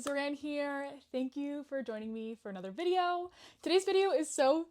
Zoranne here. Thank you for joining me for another video. Today's video is so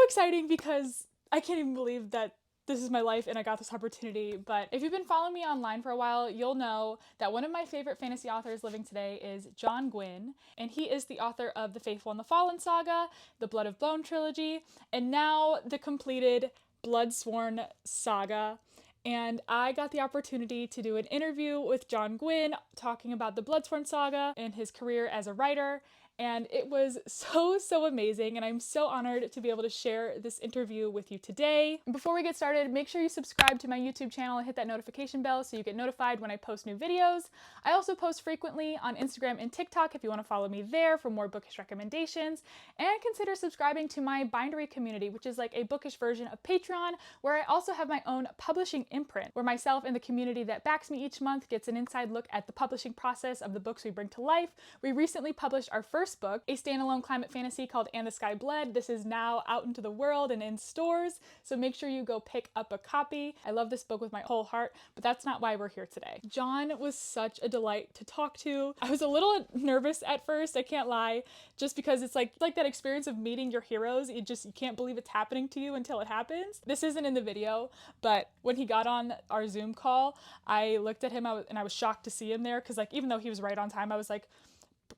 exciting because I can't even believe that this is my life and I got this opportunity. But if you've been following me online for a while, you'll know that one of my favorite fantasy authors living today is JOHN GWYNNE, and he is the author of the Faithful and the Fallen Saga, the Blood of Bone trilogy, and now the completed BLOODSWORN saga. And I got the opportunity to do an interview with JOHN GWYNNE talking about the BLOODSWORN saga and his career as a writer. And it was so amazing, and I'm so honored to be able to share this interview with you today. Before we get started, make sure you subscribe to my YouTube channel and hit that notification bell so you get notified when I post new videos. I also post frequently on Instagram and TikTok if you want to follow me there for more bookish recommendations. And consider subscribing to my bindery community, which is like a bookish version of Patreon, where I also have my own publishing imprint, where myself and the community that backs me each month gets an inside look at the publishing process of the books we bring to life. We recently published our first book, a standalone climate fantasy called And the Sky Bled. This is now out into the world and in stores, so make sure you go pick up a copy. I love this book with my whole heart, but that's not why we're here today. John was such a delight to talk to. I was a little nervous at first, I can't lie, just because it's like that experience of meeting your heroes. You can't believe it's happening to you until it happens. This isn't in the video, but when he got on our Zoom call, I looked at him and I was shocked to see him there, because like even though he was right on time, I was like,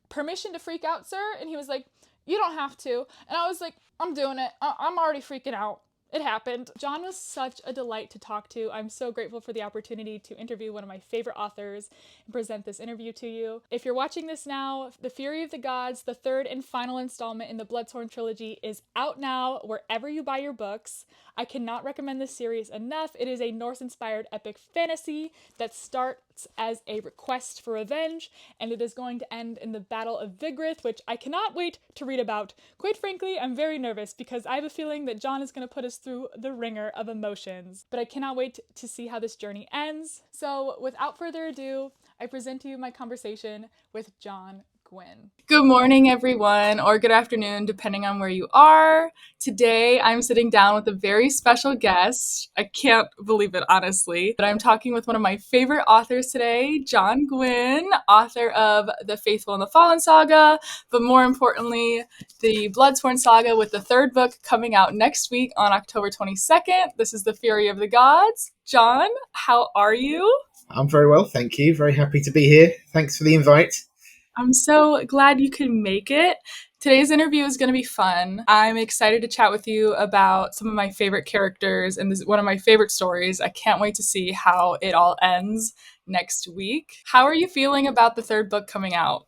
"Permission to freak out, sir?" And he was like, "You don't have to." And I was like, "I'm doing it. I'm already freaking out. It happened." John was such a delight to talk to. I'm so grateful for the opportunity to interview one of my favorite authors and present this interview to you. If you're watching this now, The Fury of the Gods, the third and final installment in the BLOODSWORN trilogy, is out now wherever you buy your books. I cannot recommend this series enough. It is a Norse-inspired epic fantasy that starts as a request for revenge, and it is going to end in the Battle of Vigrid, which I cannot wait to read about. Quite frankly, I'm very nervous because I have a feeling that John is going to put us through the ringer of emotions, but I cannot wait to see how this journey ends. So without further ado, I present to you my conversation with JOHN GWYNNE. Good morning, everyone, or good afternoon, depending on where you are. Today, I'm sitting down with a very special guest. I can't believe it, honestly, but I'm talking with one of my favorite authors today, JOHN GWYNNE, author of The Faithful and the Fallen Saga, but more importantly, the BLOODSWORN saga, with the third book coming out next week on October 22nd. This is The Fury of the Gods. John, how are you? I'm very well, thank you. Very happy to be here. Thanks for the invite. I'm so glad you could make it. Today's interview is going to be fun. I'm excited to chat with you about some of my favorite characters and this is one of my favorite stories. I can't wait to see how it all ends next week. How are you feeling about the third book coming out?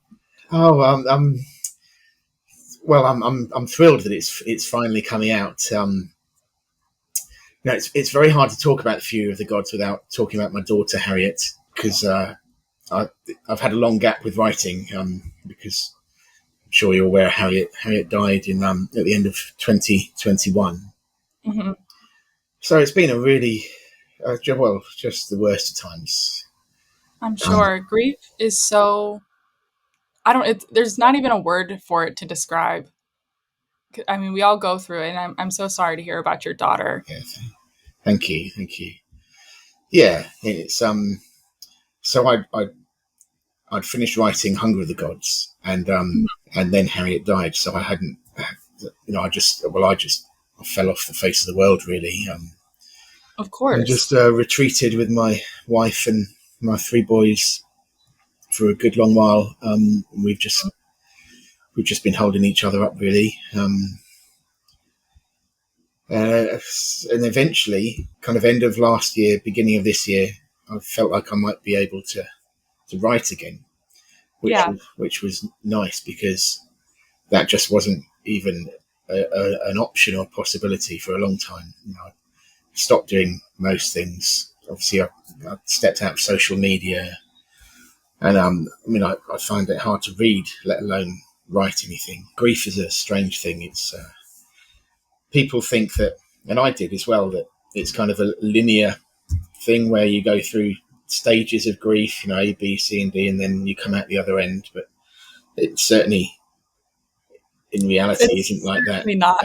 Oh, I'm thrilled that it's finally coming out. It's very hard to talk about the Fury of the Gods without talking about my daughter Harriet, because I've had a long gap with writing, because I'm sure you're aware Harriet died at the end of 2021. Mm-hmm. So it's been a really just the worst of times. I'm sure. Grief is so... there's not even a word for it to describe. I mean, we all go through it, and I'm so sorry to hear about your daughter. Yeah, thank you. Yeah, it's so I'd finished writing Hunger of the Gods, and then Harriet died. So I hadn't, I fell off the face of the world, really. Of course. And just retreated with my wife and my three boys for a good long while. We've just been holding each other up, really. And eventually, kind of end of last year, beginning of this year, I felt like I might be able to write again, which was nice, because that just wasn't even an option or possibility for a long time. I stopped doing most things. Obviously, I stepped out of social media, and I find it hard to read, let alone write anything. Grief is a strange thing. It's people think that, and I did as well, that it's kind of a linear thing where you go through stages of grief, A, B, C, and D, and then you come out the other end. But it certainly, in reality, isn't like that. Not.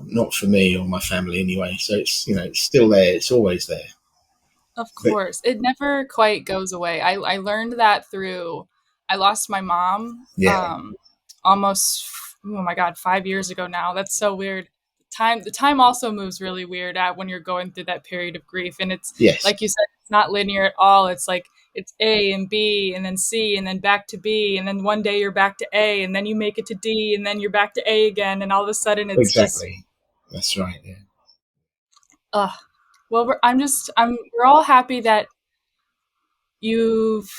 Not for me or my family anyway. So it's still there. It's always there. Of course. It never quite goes away. I learned that through I lost my mom Yeah. almost, oh my God, 5 years ago now. That's so weird. The time also moves really weird at when you're going through that period of grief. And it's Yes. like you said, it's not linear at all. It's like it's A and B and then C and then back to B. And then one day you're back to A and then you make it to D and then you're back to A again. And all of a sudden it's just, Exactly. That's right. Yeah. ugh. Well, we're all happy that you've,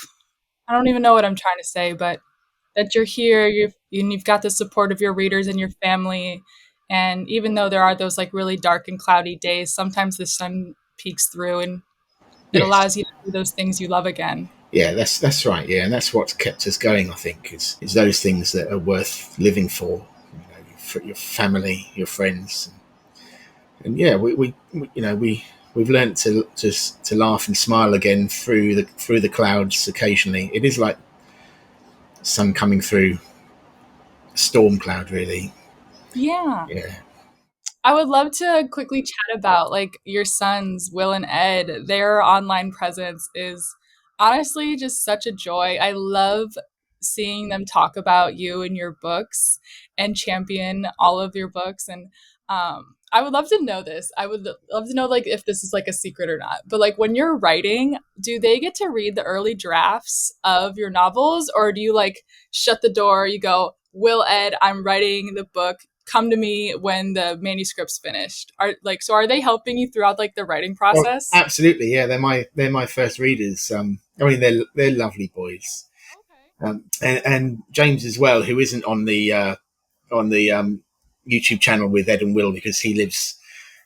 I don't even know what I'm trying to say, but that you're here, you've got the support of your readers and your family. And even though there are those like really dark and cloudy days, sometimes the sun peeks through and it Yes. allows you to do those things you love again. Yeah, that's right. Yeah, and that's what's kept us going. I think is those things that are worth living for. For your family, your friends, and yeah, we've learnt to laugh and smile again through the clouds occasionally. It is like sun coming through a storm cloud, really. Yeah. Yeah. I would love to quickly chat about like your sons, Will and Ed. Their online presence is honestly just such a joy. I love seeing them talk about you and your books and champion all of your books. And I would love to know this. I would love to know like if this is like a secret or not. But like when you're writing, do they get to read the early drafts of your novels, or do you like shut the door? You go, Will, Ed, I'm writing the book, come to me when the manuscript's finished. Are they helping you throughout like the writing Oh, process? absolutely. Yeah, they're my first readers. I mean, they're lovely boys. And James as well, who isn't on the YouTube channel with Ed and Will because he lives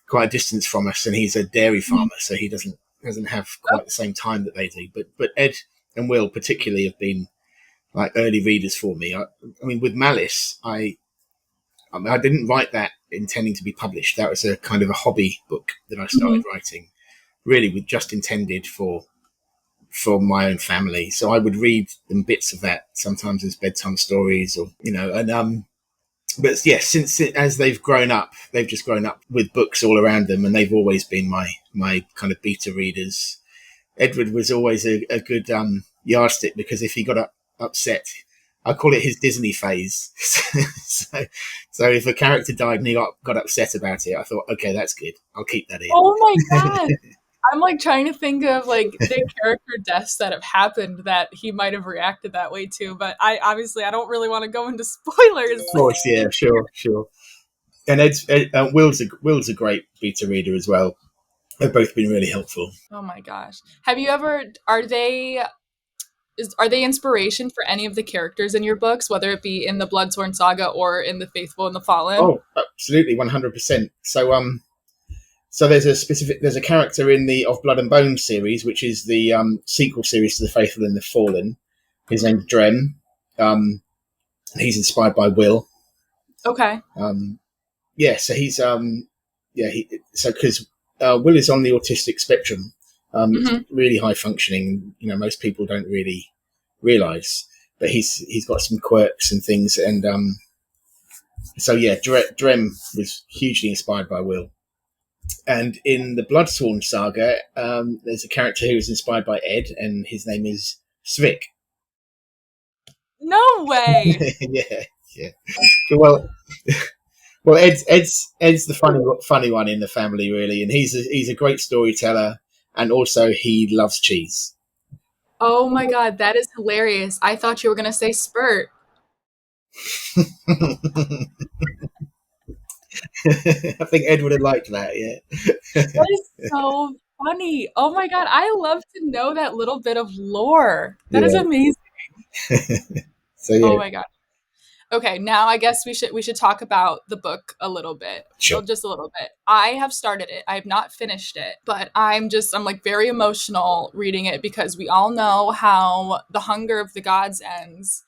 quite a distance from us and he's a dairy Mhm. farmer, so he doesn't have quite the same time that they do. But Ed and Will particularly have been like early readers for me. I mean, with Malice, I didn't write that intending to be published. That was a kind of a hobby book that I Mhm. started writing, really with just intended for my own family. So I would read them bits of that sometimes as bedtime stories, or and but yes, since as they've grown up, they've just grown up with books all around them, and they've always been my kind of beta readers. Edward was always a good yardstick because if he got upset, I call it his Disney phase. so if a character died and he got upset about it, I thought, okay, that's good. I'll keep that Oh my in. god. I'm like trying to think of like the character deaths that have happened that he might have reacted that way to, but I don't really want to go into spoilers. Of course, yeah, sure. And Will's a great beta reader as well. They've both been really helpful. Oh my gosh. Have you ever are they inspiration for any of the characters in your books, whether it be in the BLOODSWORN saga or in the Faithful and the Fallen? Oh, absolutely, 100%. So there's a character in the Of Blood and Bone series, which is the sequel series to the Faithful and the Fallen. His name's Drem. Um, he's inspired by Will. Okay. Yeah, so he's because Will is on the autistic spectrum. It's Mm-hmm. really high functioning. Most people don't really realize, but he's got some quirks and things, and so yeah, Drem was hugely inspired by Will. And in the BLOODSWORN saga, there's a character who is inspired by Ed, and his name is Svik. No way. Yeah, yeah. Well, well, Ed's the funny one in the family, really, and he's a great storyteller, and also he loves cheese. Oh my god, that is hilarious. I thought you were gonna say Spurt. I think Ed would have liked that. Yeah, That is so funny. Oh my god, I love to know that little bit of lore. That is yeah. amazing. So Oh yeah, my god. Okay, now I guess we should talk about the book a little bit. sure. Oh, just a little bit. I have started it. I have not finished it, but I'm like very emotional reading it because we all know how The Hunger of the Gods ends.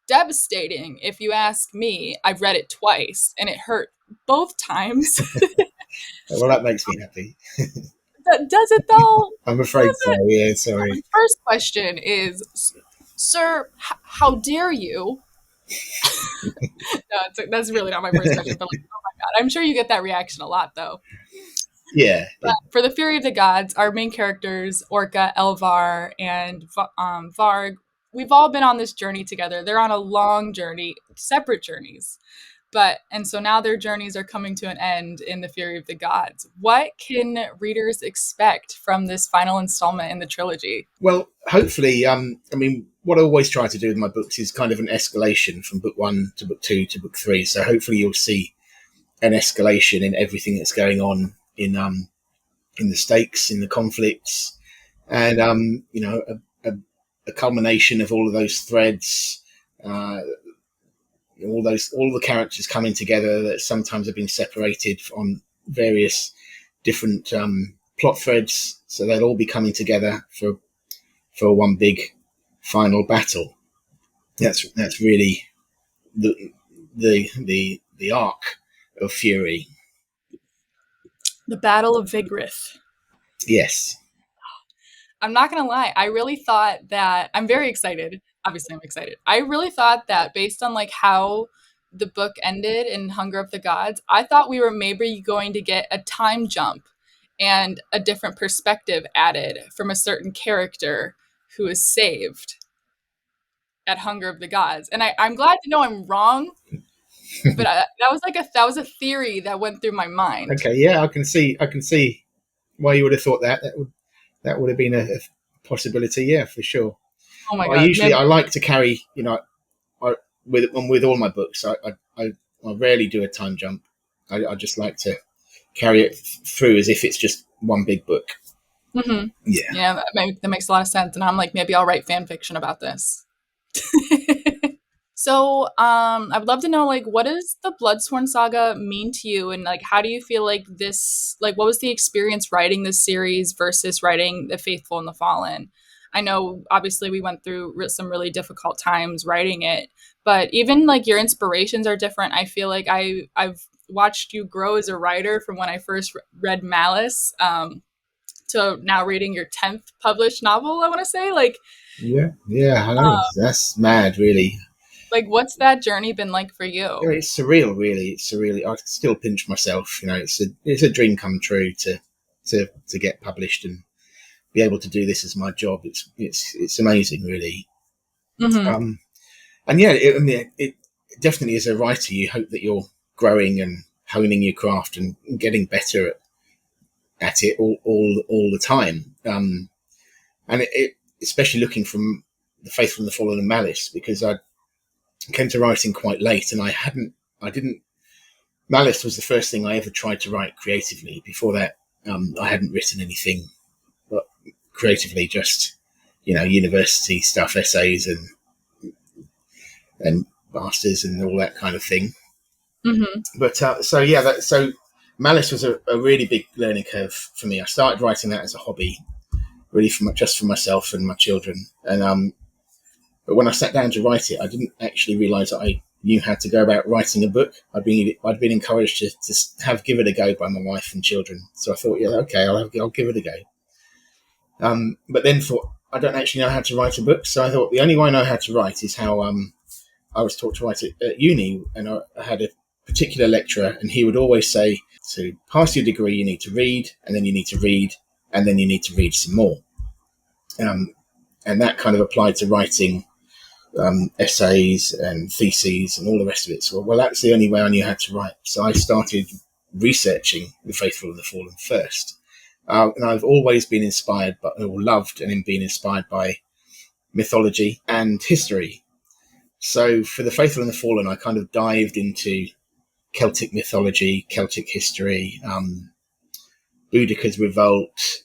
Devastating, if you ask me. I've read it twice and it hurt both times. Well, that makes me happy. Does it though? I'm afraid Does so. it? Yeah, My sorry. first question is, sir, how dare you? No, that's really not my first question, but like, oh my god, I'm sure you get that reaction a lot though. Yeah, But for the Fury of the Gods, our main characters, Orca, Elvar, and Varg, we've all been on this journey together. They're on a long journey, separate journeys. And so now their journeys are coming to an end in the Fury of the Gods. What can readers expect from this final installment in the trilogy? Well, hopefully, I mean, what I always try to do with my books is kind of an escalation from book 1 to book 2 to book 3. So hopefully you'll see an escalation in everything that's going on in the stakes, in the conflicts, and a culmination of all of those threads, all the characters coming together that sometimes have been separated on various different plot threads, so they'll all be coming together for one big final battle. That's really the arc of Fury. The Battle of Vigrid. Yes. I'm not going to lie. I really thought that I'm very excited. Obviously, I'm excited. I really thought that based on like how the book ended in Hunger of the Gods, I thought we were maybe going to get a time jump and a different perspective added from a certain character who is saved at Hunger of the Gods. And I'm glad to know I'm wrong, but that was a theory that went through my mind. Okay, yeah, I can see why you would have thought that. That would have been a possibility, yeah, for sure. Oh my God! I like to carry, with all my books, I rarely do a time jump. I just like to carry it through as if it's just one big book. Mm-hmm. Yeah, that makes a lot of sense. And I'm like, maybe I'll write fan fiction about this. So, I'd love to know, like, what does the BLOODSWORN saga mean to you, and like, how do you feel like this, like, what was the experience writing this series versus writing The Faithful and the Fallen? I know, obviously, we went through some really difficult times writing it, but even like your inspirations are different. I feel like I've watched you grow as a writer from when I first read Malice to now reading your 10th published novel. I want to say, like, yeah, I know that's mad, really. Like, what's that journey been like for you? It's surreal, really. It's surreal. I still pinch myself. It's a dream come true to get published and be able to do this as my job. It's amazing, really. Mm-hmm. And yeah, it definitely, as a writer, you hope that you're growing and honing your craft and getting better at it all the time. And it especially looking from The Faithful and the Fallen and Malice, because I came to writing quite late, and Malice was the first thing I ever tried to write creatively. Before that, I hadn't written anything but creatively, just university stuff, essays and masters and all that kind of thing. Mm-hmm. But so Malice was a really big learning curve for me. I started writing that as a hobby, really just for myself and my children. And but when I sat down to write it, I didn't actually realise that I knew how to go about writing a book. I'd been encouraged to give it a go by my wife and children. So I thought, yeah, okay, I'll give it a go. But then thought, I don't actually know how to write a book. So I thought the only way I know how to write is how I was taught to write it at uni. And I had a particular lecturer, and he would always say, to pass your degree, you need to read, and then you need to read, and then you need to read some more. And that kind of applied to writing essays and theses and all the rest of it. So, well, that's the only way I knew how to write. So I started researching The Faithful and the Fallen first. And I've always been inspired by, or loved and been inspired by, mythology and history. So for The Faithful and the Fallen, I kind of dived into Celtic mythology, Celtic history, Boudicca's revolt,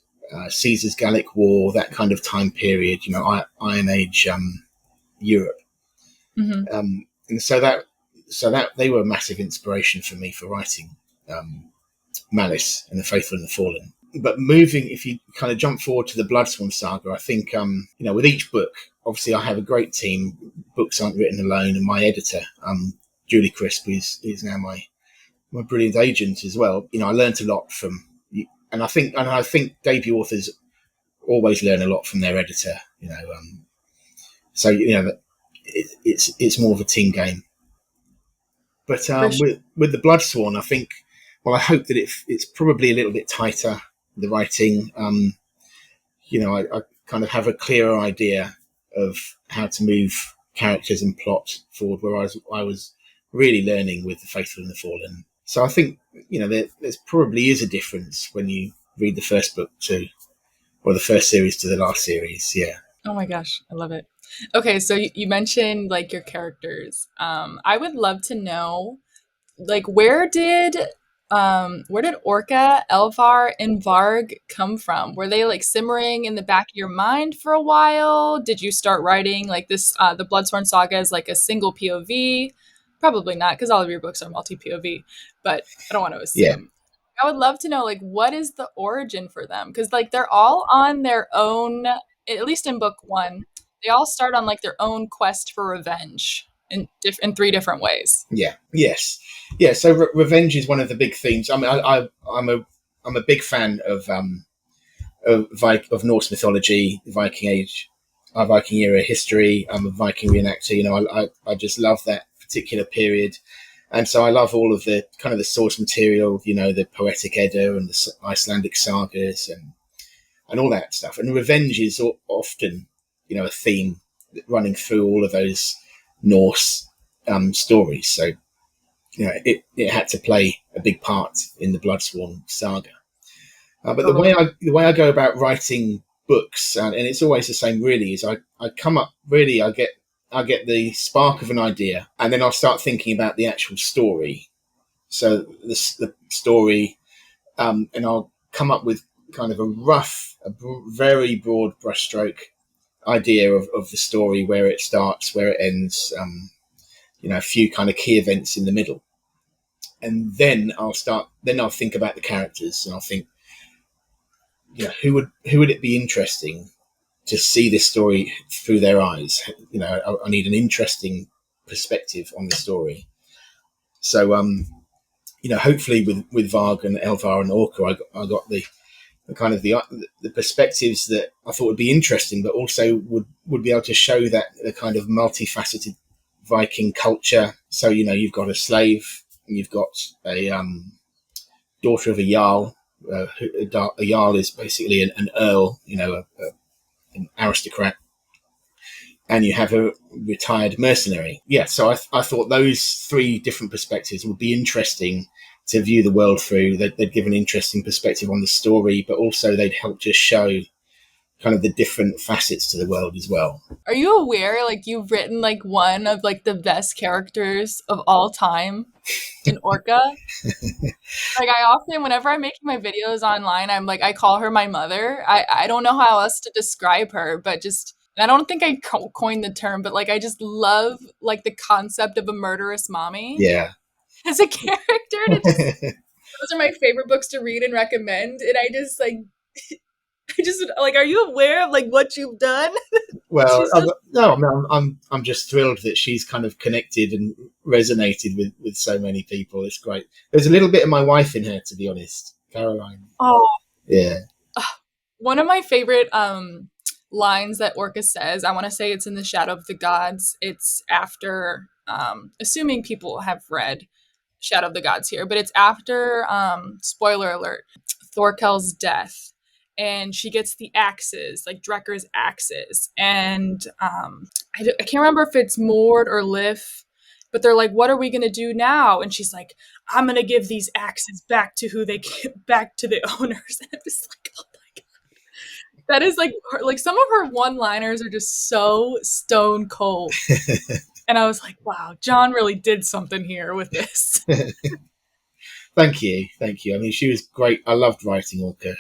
Caesar's Gallic War, that kind of time period, Iron Age Europe. Mm-hmm. And so that they were a massive inspiration for me for writing Malice and The Faithful and the Fallen. But if you kind of jump forward to the BLOODSWORN saga, I think, with each book, obviously I have a great team. Books aren't written alone, and my editor, Julie Crisp, is now my brilliant agent as well. I learned a lot from, and I think debut authors always learn a lot from their editor. So it's more of a team game. But with the BLOODSWORN, I think, well, I hope that it's probably a little bit tighter, the writing. I kind of have a clearer idea of how to move characters and plot forward, whereas I was really learning with The Faithful and the Fallen. So I think, there probably is a difference when you read the first book or the first series to the last series. Yeah. Oh my gosh, I love it. Okay, so you mentioned like your characters. I would love to know, like, where did Orca, Elvar, and Varg come from? Were they like simmering in the back of your mind for a while? Did you start writing like this the BLOODSWORN saga as like a single POV? Probably not, because all of your books are multi POV, but I don't want to Yeah. assume. I would love to know, like, what is the origin for them? Because like they're all on their own, at least in book one, they all start on like their own quest for revenge in three different ways. Yeah. Yes. Yeah. So revenge is one of the big themes. I mean, I'm a big fan of Norse mythology, the Viking Age, Viking era history. I'm a Viking reenactor. I just love that particular period. And so I love all of the kind of the source material, the Poetic Edda and the Icelandic sagas and all that stuff. And revenge is often, a theme running through all of those Norse stories. So, it had to play a big part in the BLOODSWORN saga. But Totally. the way I go about writing books, and it's always the same, really, is I come up, really, I get the spark of an idea, and then I'll start thinking about the actual story. So the story, and I'll come up with kind of very broad brushstroke idea of the story, where it starts, where it ends, a few kind of key events in the middle. And then I'll think about the characters, and I'll think, who would it be interesting to see this story through their eyes? I need an interesting perspective on the story. So, hopefully with Varg and Elvar and Orca, I got the kind of the perspectives that I thought would be interesting, but also would be able to show that the kind of multifaceted Viking culture. So, you've got a slave, and you've got a daughter of a jarl. A jarl is basically an earl, an aristocrat, and you have a retired mercenary. Yeah, so I thought those three different perspectives would be interesting to view the world through. They'd give an interesting perspective on the story, but also they'd help to show kind of the different facets to the world as well. Are you aware, like, you've written like one of like the best characters of all time in Orca? Like, I often, whenever I'm making my videos online, I'm like, I call her my mother. I don't know how else to describe her, but just, I don't think I coined the term, but like, I just love like the concept of a murderous mommy Yeah. as a character. And it just, those are my favorite books to read and recommend. And I just like, I just like, are you aware of like what you've done? Well, She's just no, I'm just thrilled that she's kind of connected and resonated with so many people. It's great. There's a little bit of my wife in her, to be honest, Caroline. oh, Yeah. one of my favorite lines that Orca says. I want to say it's in the Shadow of the Gods. It's after, assuming people have read Shadow of the Gods here, but it's after, spoiler alert, Thorkel's death. And she gets the axes, like Drekker's axes. And I can't remember if it's Mord or Lif, but they're like, what are we going to do now? And she's like, I'm going to give these axes back to back to the owners. And I'm just like, oh my God. That is like, some of her one-liners are just so stone cold. And I was like, wow, John really did something here with this. Thank you. I mean, she was great. I loved writing Orca.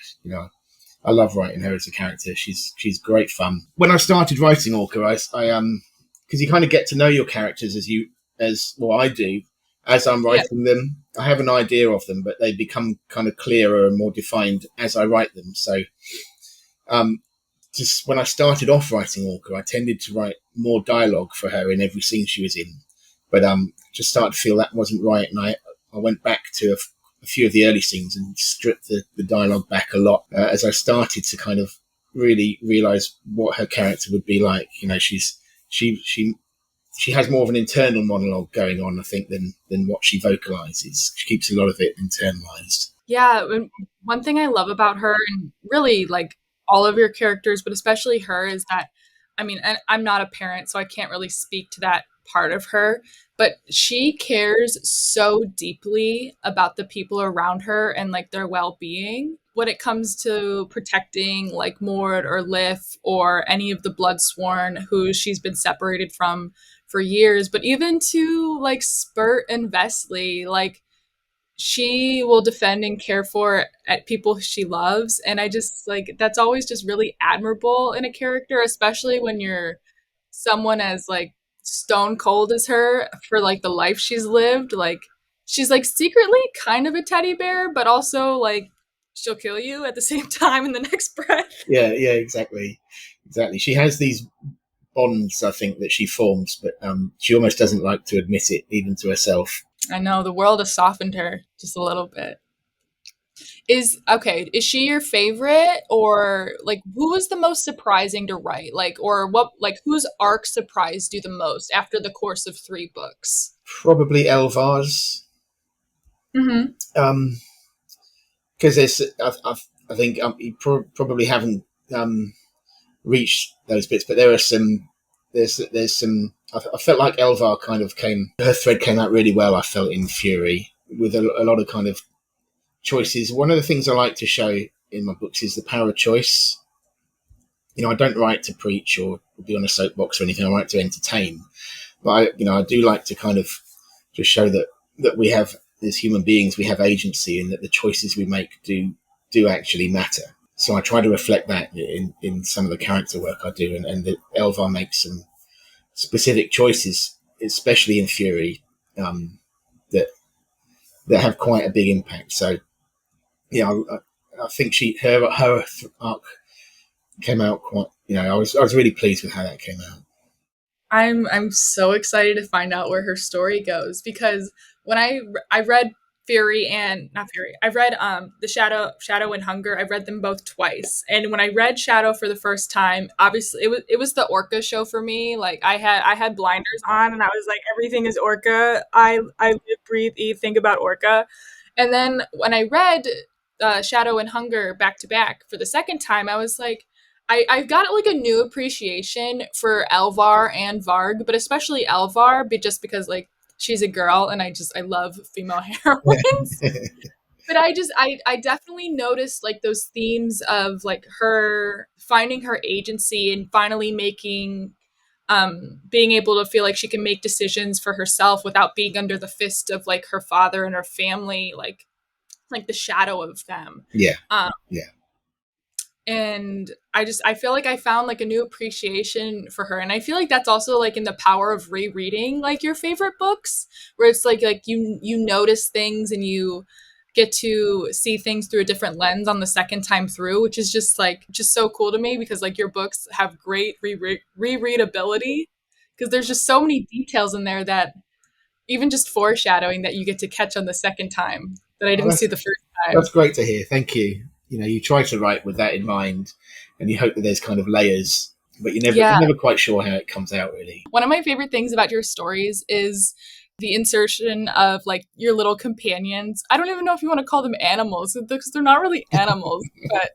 I love writing her as a character. She's great fun. When I started writing Orca, I because you kind of get to know your characters as I do as I'm writing them. I have an idea of them, but they become kind of clearer and more defined as I write them. So, just when I started off writing Orca, I tended to write more dialogue for her in every scene she was in, but just started to feel that wasn't right, and I went back to a few of the early scenes and stripped the dialogue back a lot as I started to kind of really realize what her character would be like. She has more of an internal monologue going on, I think, than what she vocalizes. She keeps a lot of it internalized. Yeah, and one thing I love about her, and really like all of your characters, but especially her, is that I mean, I'm not a parent, so I can't really speak to that part of her, but she cares so deeply about the people around her and like their well-being when it comes to protecting like Mord or Lif or any of the Bloodsworn who she's been separated from for years, but even to like Spurt and Vesley, like she will defend and care for at people she loves. And I just like that's always just really admirable in a character, especially when you're someone as like stone cold as her for like the life she's lived. Like she's like secretly kind of a teddy bear, but also like she'll kill you at the same time in the next breath. Yeah, exactly. She has these bonds, I think, that she forms, but she almost doesn't like to admit it, even to herself. I know the world has softened her just a little bit. Is she your favorite, or like who was the most surprising to write? Like, or what, like whose arc surprised you the most after the course of 3 books? Probably Elva's. Mm-hmm. Because I think you probably haven't reached those bits, but there are some. There's some. I felt like Elva her thread came out really well. I felt in Fury with a lot of kind of choices. One of the things I like to show in my books is the power of choice. I don't write to preach or be on a soapbox or anything. I write to entertain, but I do like to kind of just show that we have, as human beings, we have agency, and that the choices we make do actually matter. So I try to reflect that in some of the character work I do, and that Elva makes some specific choices, especially in Fury, that have quite a big impact. So, yeah, I think her arc came out quite. I was really pleased with how that came out. I'm so excited to find out where her story goes, because when I read Fury and not Fury, I read the Shadow and Hunger. I read them both twice, and when I read Shadow for the first time, obviously it was the Orca show for me. Like I had blinders on, and I was like, everything is Orca. I live, breathe, eat, think about Orca. And then when I read Shadow and Hunger back to back for the second time, I was like, I've got like a new appreciation for Elvar and Varg, but especially Elvar, just because like she's a girl and I love female heroines. But I definitely noticed like those themes of like her finding her agency and finally making being able to feel like she can make decisions for herself without being under the fist of like her father and her family, like the shadow of them. Yeah. And I feel like I found like a new appreciation for her, and I feel like that's also like in the power of rereading like your favorite books, where it's like you notice things and you get to see things through a different lens on the second time through, which is just so cool to me, because like your books have great rereadability, because there's just so many details in there that even just foreshadowing that you get to catch on the second time that I didn't see the first time. That's great to hear. Thank you. You try to write with that in mind, and you hope that there's kind of layers, but you're never quite sure how it comes out, really. One of my favorite things about your stories is the insertion of like your little companions. I don't even know if you want to call them animals, because they're not really animals, but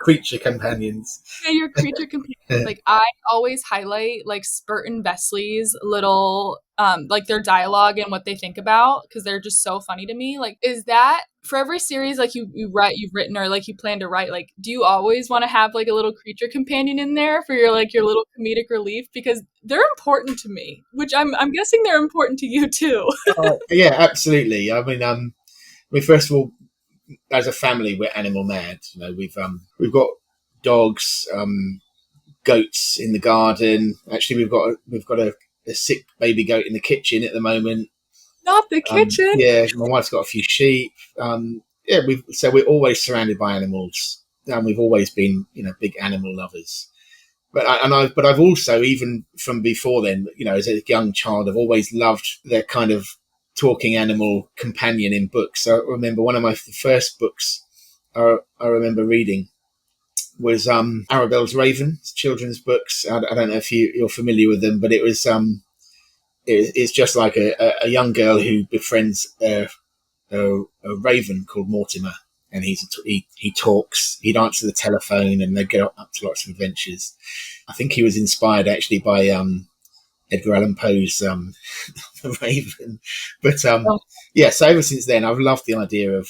creature companions. Yeah, your creature companions. Like I always highlight like Spurt and Vesley's little like their dialogue and what they think about, because they're just so funny to me. Like, is that for every series like you've written or like you plan to write, like do you always want to have like a little creature companion in there for your little comedic relief? Because they're important to me, which I'm guessing they're important to you too. Yeah, absolutely. I mean, first of all, as a family, we're animal mad. We've got dogs, goats in the garden. Actually, we've got a sick baby goat in the kitchen at the moment. Not the kitchen. Yeah, my wife's got a few sheep. So we're always surrounded by animals, and we've always been, big animal lovers. But I've also, even from before then, as a young child, I've always loved their kind of talking animal companion in books. So I remember one of my first books I remember reading was Arabelle's Raven, children's books. I don't know if you're familiar with them, but it was it's just like a young girl who befriends a raven called Mortimer, and he talks. He'd answer the telephone, and they'd go up to lots of adventures. I think he was inspired actually by Edgar Allan Poe's The Raven. But yeah, so ever since then, I've loved the idea of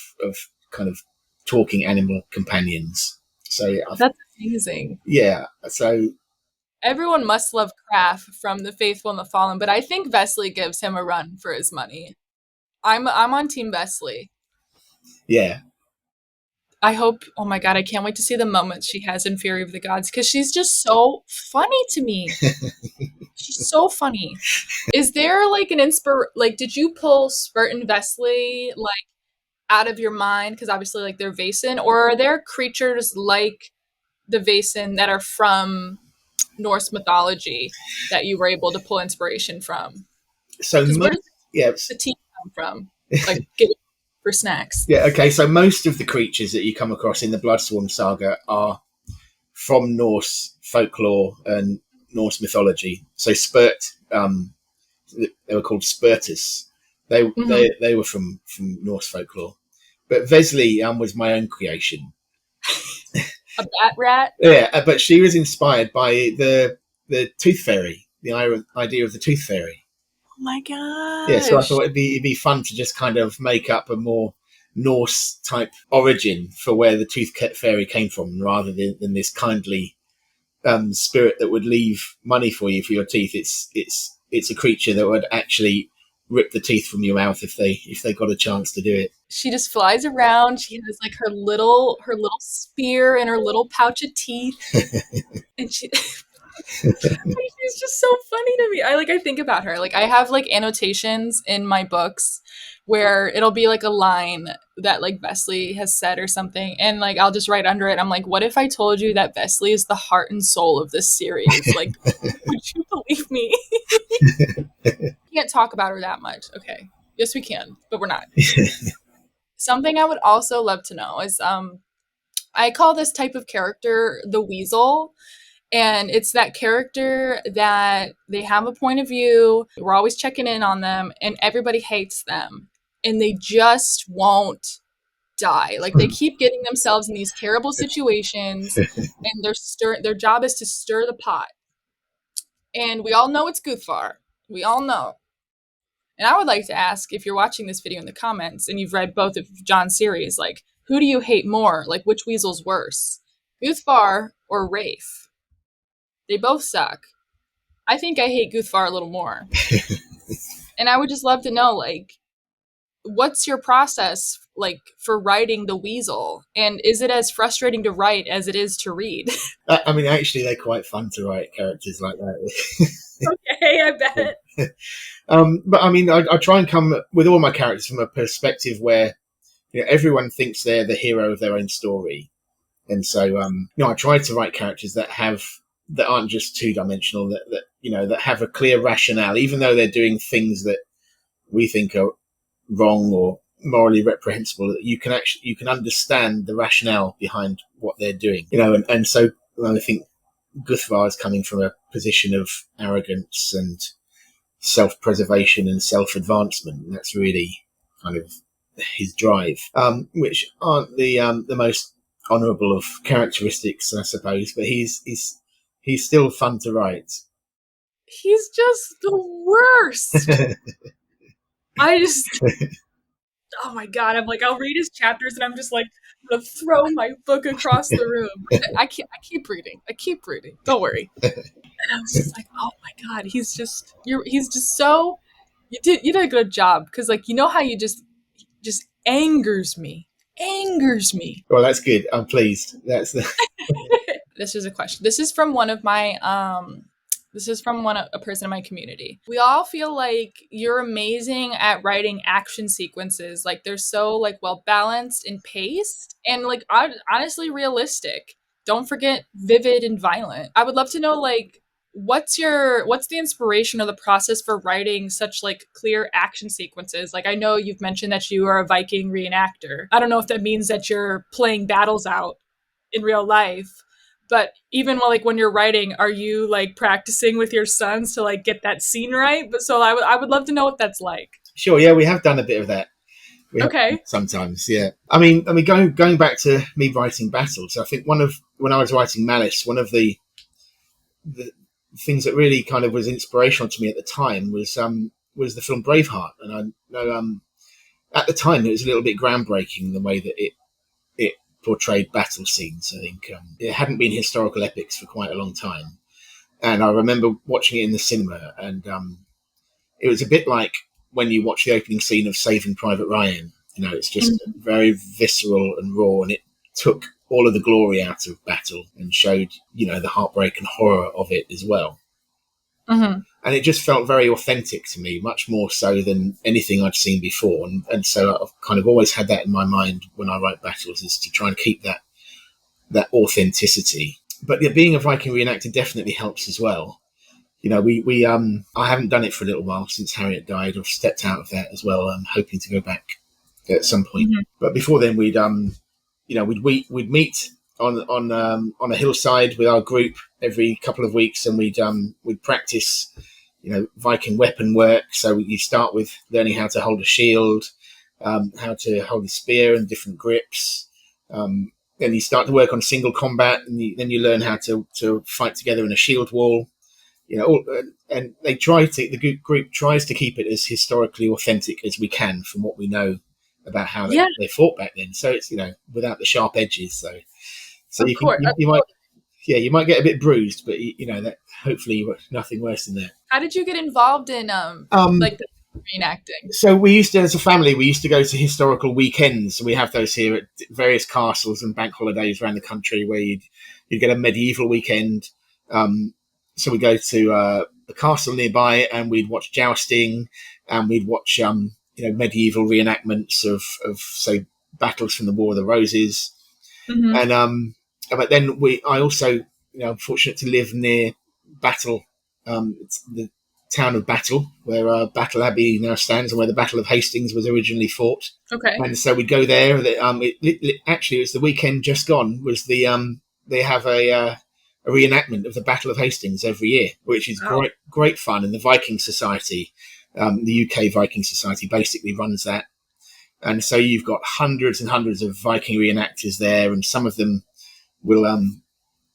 kind of talking animal companions. So that's amazing. Yeah, so everyone must love Craft from The Faithful and the Fallen, but I think Vesley gives him a run for his money. I'm on Team Vesley. Yeah. I hope, oh my god, I can't wait to see the moments she has in Fury of the Gods, because she's just so funny to me. She's so funny. Is there like an did you pull Spurt and Vesley like out of your mind? Because obviously like they're Vaesen, or are there creatures like the Vaesen that are from Norse mythology that you were able to pull inspiration from? So where does the tea come from? Like for snacks. Yeah, okay, so most of the creatures that you come across in the BLOODSWORN saga are from Norse folklore and Norse mythology. So Spurt, they were called Spurtus. They were from Norse folklore. But Vesley was my own creation. A bat rat? Yeah, but she was inspired by the tooth fairy, the idea of the tooth fairy. Oh my god! Yeah, so I thought it'd be fun to just kind of make up a more Norse type origin for where the tooth fairy came from, rather than this kindly spirit that would leave money for you for your teeth. It's a creature that would actually rip the teeth from your mouth if they got a chance to do it. She just flies around. She has like her little spear and her little pouch of teeth, and she. She's just so funny to me. I think about her. Like I have like annotations in my books where it'll be like a line that like Vesley has said or something, and like I'll just write under it. I'm like, what if I told you that Vesley is the heart and soul of this series? Like, would you believe me? Can't talk about her that much. Okay. Yes, we can, but we're not. Something I would also love to know is I call this type of character the Weasel. And it's that character that they have a point of view. We're always checking in on them, and everybody hates them. And they just won't die. Like they keep getting themselves in these terrible situations, and their job is to stir the pot. And we all know it's Guthvar. We all know. And I would like to ask, if you're watching this video in the comments and you've read both of John's series, like, who do you hate more? Like, which Weasel's worse? Guthvar or Rafe? They both suck. I think I hate Guthvar a little more. And I would just love to know, like, what's your process, like, for writing the Weasel? And is it as frustrating to write as it is to read? I mean, actually, they're quite fun to write characters like that. Okay, I bet. But I mean, I try and come with all my characters from a perspective where everyone thinks they're the hero of their own story. And so, I try to write characters that aren't just two-dimensional, that have a clear rationale, even though they're doing things that we think are wrong or morally reprehensible. That you can understand the rationale behind what they're doing, and so I think Guthvar is coming from a position of arrogance and self-preservation and self-advancement, and that's really kind of his drive, which aren't the most honourable of characteristics, I suppose, but he's still fun to write. He's just the worst. Oh my god, I'm like, I'll read his chapters and I'm just like, I'm gonna throw my book across the room. I keep reading. Don't worry. And I was just like, oh my god, he's just so, you did a good job. Cause like, how you just angers me. Well, that's good. I'm pleased. That's the This is a question. This is from one of my a person in my community. We all feel like you're amazing at writing action sequences. Like they're so like well balanced and paced and like honestly realistic. Don't forget vivid and violent. I would love to know like what's the inspiration or the process for writing such like clear action sequences? Like I know you've mentioned that you are a Viking reenactor. I don't know if that means that you're playing battles out in real life. But even when you're writing, are you like practicing with your sons to like get that scene right? But so I would love to know what that's like. Sure, yeah, we have done a bit of that. We have Okay. sometimes, yeah. I mean, going back to me writing battles, I think when I was writing Malice, one of the things that really kind of was inspirational to me at the time was the film Braveheart, and I know at the time it was a little bit groundbreaking the way that it portrayed battle scenes. I think it hadn't been historical epics for quite a long time, and I remember watching it in the cinema, and it was a bit like when you watch the opening scene of Saving Private Ryan. You know, it's just very visceral and raw, and it took all of the glory out of battle and showed, you know, the heartbreak and horror of it as well. Mm-hmm. And it just felt very authentic to me, much more so than anything I'd seen before. And so I've kind of always had that in my mind when I write battles, is to try and keep that authenticity. But yeah, being a Viking reenactor definitely helps as well. You know, I haven't done it for a little while since Harriet died. I've stepped out of that as well. I'm hoping to go back at some point. Mm-hmm. But before then, we'd meet on a hillside with our group every couple of weeks, and we'd practice, you know, Viking weapon work. So you start with learning how to hold a shield, how to hold a spear and different grips. Then you start to work on single combat, and then you learn how to fight together in a shield wall. You know, and the group tries to keep it as historically authentic as we can from what we know about how they fought back then. So it's, you know, without the sharp edges. So you might get a bit bruised, but you know that hopefully nothing worse than that. How did you get involved in like the reenacting? So we used to, as a family, we used to go to historical weekends. We have those here at various castles and bank holidays around the country where you'd get a medieval weekend. So we go to a castle nearby, and we'd watch jousting, and we'd watch medieval reenactments of say battles from the War of the Roses. Mm-hmm. And but then I also, you know, I'm fortunate to live near Battle. It's the town of Battle, where Battle Abbey now stands, and where the Battle of Hastings was originally fought. Okay. And so we'd go there. Actually, it was the weekend just gone. Was the they have a reenactment of the Battle of Hastings every year, which is great fun. And the Viking Society, the UK Viking Society, basically runs that. And so you've got hundreds and hundreds of Viking reenactors there, and some of them will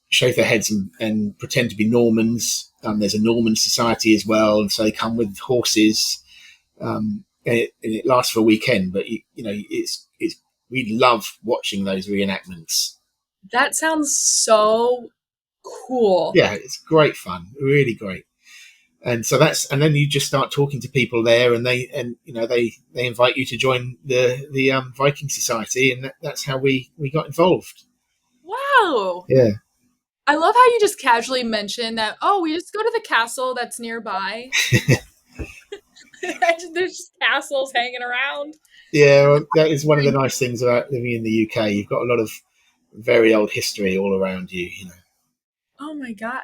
shave their heads and pretend to be Normans. There's a Norman society as well, and so they come with horses. And it lasts for a weekend, but we love watching those reenactments. That sounds so cool. Yeah, it's great fun, really great. And so and then you just start talking to people there, and they invite you to join the Viking Society, and that's how we got involved. Wow. Yeah. I love how you just casually mentioned that, we just go to the castle that's nearby. There's just castles hanging around. Yeah, well, that is one of the nice things about living in the UK. You've got a lot of very old history all around you, you know. Oh my God.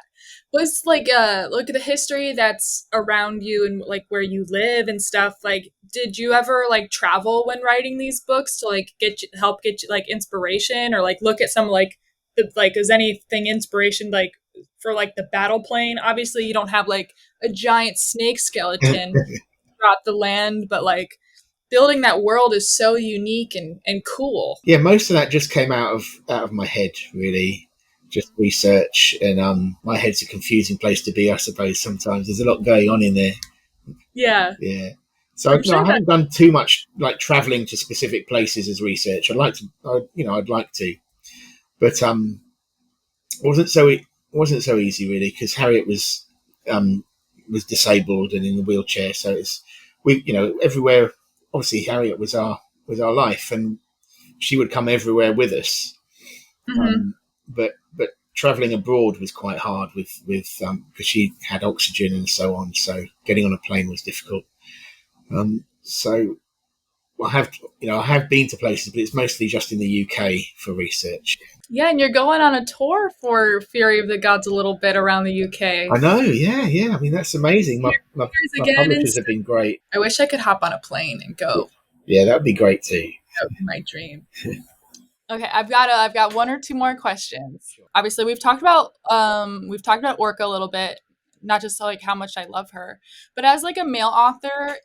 Was like look at the history that's around you and like where you live and stuff. Like, did you ever like travel when writing these books to like help get you like inspiration, or like look at some is anything inspiration like for like the battle plane? Obviously you don't have like a giant snake skeleton throughout the land, but like building that world is so unique and cool. Yeah, most of that just came out of my head, really. Just research, and my head's a confusing place to be, I suppose. Sometimes there's a lot going on in there. Yeah. So I haven't done too much like traveling to specific places as research. I'd like to, but it wasn't so easy really, because Harriet was disabled and in the wheelchair. So everywhere. Obviously, Harriet was our life, and she would come everywhere with us. Mm-hmm. But traveling abroad was quite hard with because she had oxygen and so on. So getting on a plane was difficult. So I have been to places, but it's mostly just in the UK for research. Yeah, and you're going on a tour for Fury of the Gods a little bit around the UK. I know, yeah. I mean, that's amazing. My publishers have been great. I wish I could hop on a plane and go. Yeah, that would be great too. That would be my dream. Okay, I've got one or two more questions. Obviously, we've talked about Orca a little bit. not just like how much I love her, but as like a male author,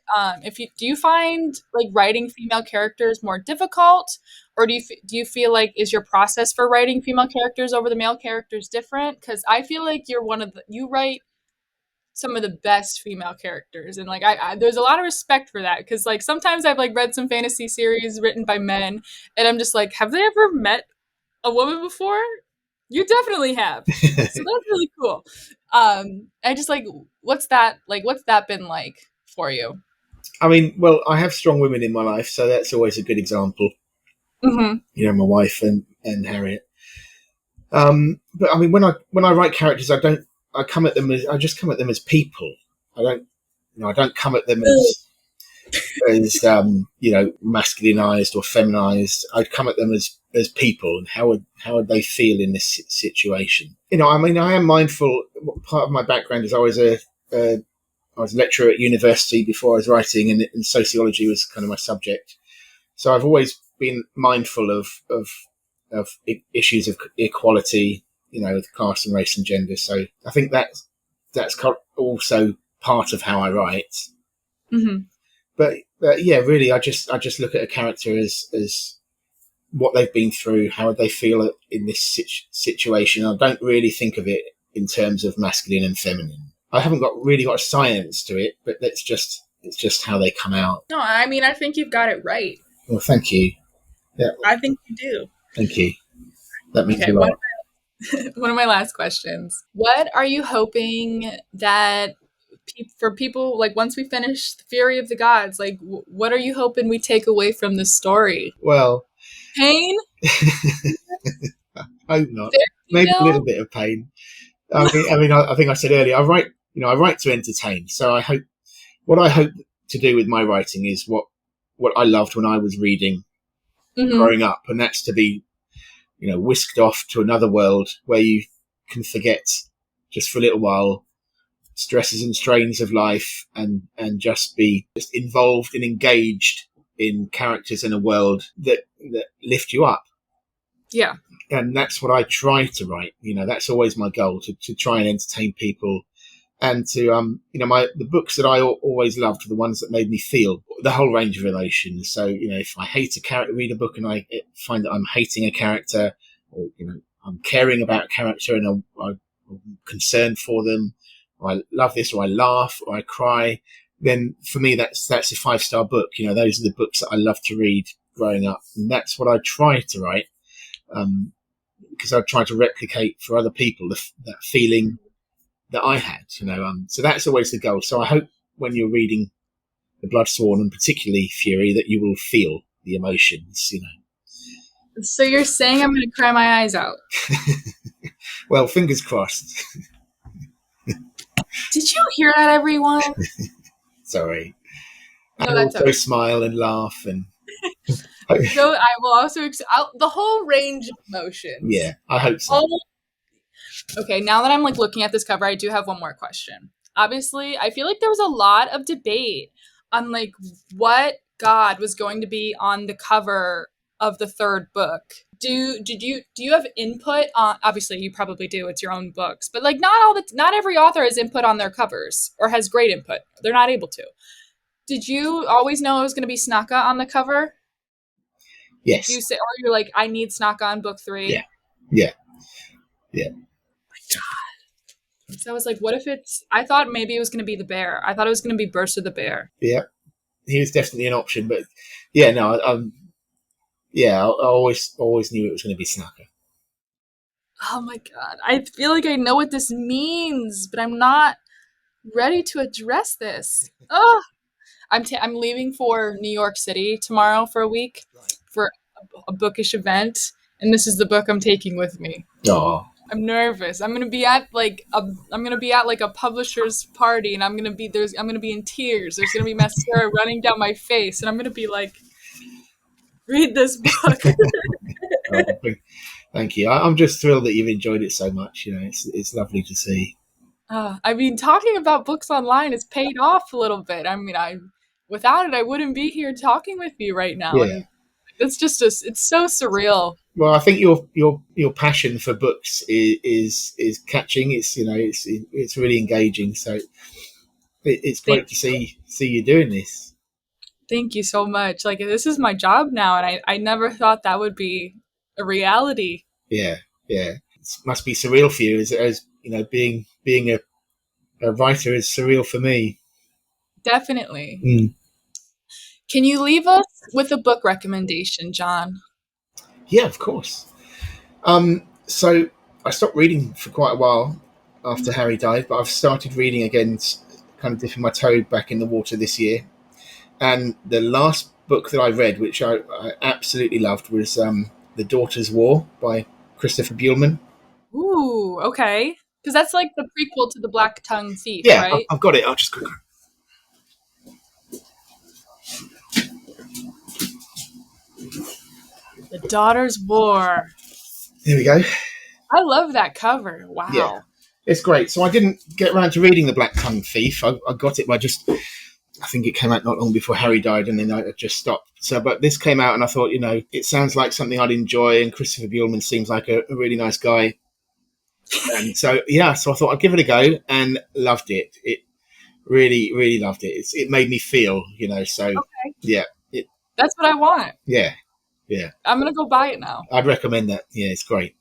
do you find like writing female characters more difficult, or do you feel like is your process for writing female characters over the male characters different? Because I feel like you write some of the best female characters, and like I there's a lot of respect for that, because like sometimes I've like read some fantasy series written by men, and I'm just like, have they ever met a woman before? You definitely have. So that's really cool. I just like, what's that been like for you? I mean, well, I have strong women in my life, so that's always a good example. Mm-hmm. You know, my wife and Harriet. But I mean, when I write characters, I just come at them as people. I don't come at them as masculinized or feminized. I'd come at them as people, and how would they feel in this situation? You know, I mean, I am mindful. Part of my background is I was a lecturer at university before I was writing, and sociology was kind of my subject. So I've always been mindful of issues of equality, you know, with class and race and gender. So I think that's also part of how I write. Mm-hmm. But yeah, really, I just look at a character as what they've been through, how would they feel in this situation. I don't really think of it in terms of masculine and feminine. I haven't really got a science to it, but it's just how they come out. No, I mean, I think you've got it right. Well, thank you. Yeah, I think you do. thank you. That means a lot. One of my last questions. What are you hoping that for people, like once we finish the Fury of the Gods, like what are you hoping we take away from this story? Well, pain? I hope not. Maybe a little bit of pain. I think I said earlier, I write to entertain. So what I hope to do with my writing is what I loved when I was reading growing up, and that's to be, you know, whisked off to another world where you can forget just for a little while stresses and strains of life, and just be involved and engaged in characters in a world that lift you up. Yeah. And that's what I try to write. You know, that's always my goal, to try and entertain people, and to the books that I always loved were the ones that made me feel the whole range of emotions. So, you know, if I hate a character, read a book and I find that I'm hating a character, or, you know, I'm caring about a character and I'm concerned for them, or I love this, or I laugh, or I cry, then for me that's a 5-star book. You know, those are the books that I love to read growing up, and that's what I try to write, because I try to replicate for other people that feeling that I had. You know, so that's always the goal. So I hope when you're reading The BLOODSWORN, and particularly Fury, that you will feel the emotions. You know. So you're saying I'm going to cry my eyes out? Well, fingers crossed. Did you hear that, everyone? Sorry. No, and that's also okay. Smile and laugh and. So I will also the whole range of emotions. Yeah, I hope so. Okay, now that I'm like looking at this cover, I do have one more question. Obviously, I feel like there was a lot of debate on like what god was going to be on the cover of the third book. Do you have input on? Obviously, you probably do. It's your own books, but like not every author has input on their covers or has great input. They're not able to. Did you always know it was going to be Saka on the cover? Yes. Did you say, or you're like, I need Saka on book 3? Yeah. Oh my god. So I was like, what if I thought maybe it was going to be the bear. I thought it was going to be Bursa the bear. Yeah. He was definitely an option, but yeah, no, I always knew it was going to be Saka. Oh my god. I feel like I know what this means, but I'm not ready to address this. Oh, I'm leaving for New York City tomorrow for a week for a bookish event, and this is the book I'm taking with me. Oh. I'm nervous. I'm gonna be at like a publisher's party, and I'm gonna be in tears. There's gonna be mascara running down my face, and I'm gonna be like, read this book. Oh, thank you. I'm just thrilled that you've enjoyed it so much. You know, it's lovely to see. I mean, talking about books online has paid off a little bit. I mean, without it, I wouldn't be here talking with you right now. Yeah. And It's just it's so surreal. Well, I think your passion for books is catching. It's it's really engaging. So it's great to see you doing this. Thank you so much. Like, this is my job now, and I never thought that would be a reality. Yeah, yeah. It must be surreal for you, as being a writer is surreal for me. Definitely. Mm. Can you leave us with a book recommendation, John? Yeah, of course. So I stopped reading for quite a while after Harry died, but I've started reading again, kind of dipping my toe back in the water this year. And the last book that I read, which I absolutely loved, was The Daughter's War by Christopher Buehlman. Ooh, okay. Because that's like the prequel to The Black Tongue Thief, Yeah, right? I've got it. I'll just quickly. The Daughter's War. Here we go. I love that cover. Wow. Yeah, it's great. So I didn't get around to reading The Black Tongue Thief. I got it by I think it came out not long before Harry died, and then I just stopped. So, but this came out, and I thought, it sounds like something I'd enjoy, and Christopher Buehlman seems like a really nice guy. And so I thought I'd give it a go, and loved it. It really, really loved it. It made me feel, So okay. Yeah, that's what I want. Yeah. I'm gonna go buy it now. I'd recommend that. Yeah, it's great.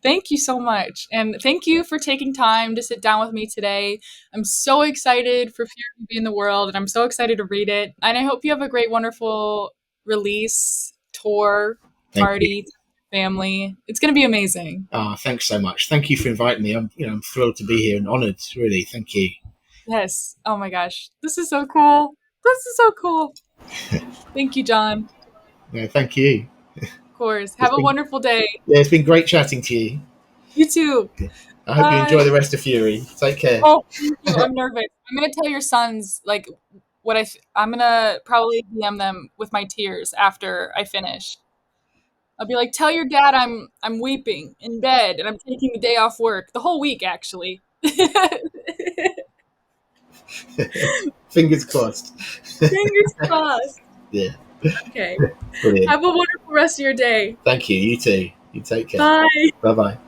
Thank you so much. And thank you for taking time to sit down with me today. I'm so excited for Fear to Be in the World, and I'm so excited to read it. And I hope you have a great, wonderful release, tour, party, family. It's going to be amazing. Thanks so much. Thank you for inviting me. I'm thrilled to be here and honored, really. Thank you. Yes. Oh my gosh. This is so cool. This is so cool. Thank you, John. No, thank you. Of course. Have a wonderful day. Yeah, it's been great chatting to you. You too. I hope you enjoy the rest of Fury. Take care. Oh, thank you. I'm nervous. I'm gonna tell your sons like what I'm gonna probably DM them with my tears after I finish. I'll be like, tell your dad I'm weeping in bed and I'm taking the day off work, the whole week actually. Fingers crossed. Fingers crossed. Yeah. Okay. Brilliant. Have a wonderful rest of your day. Thank you. You too. You take care. Bye. Bye-bye.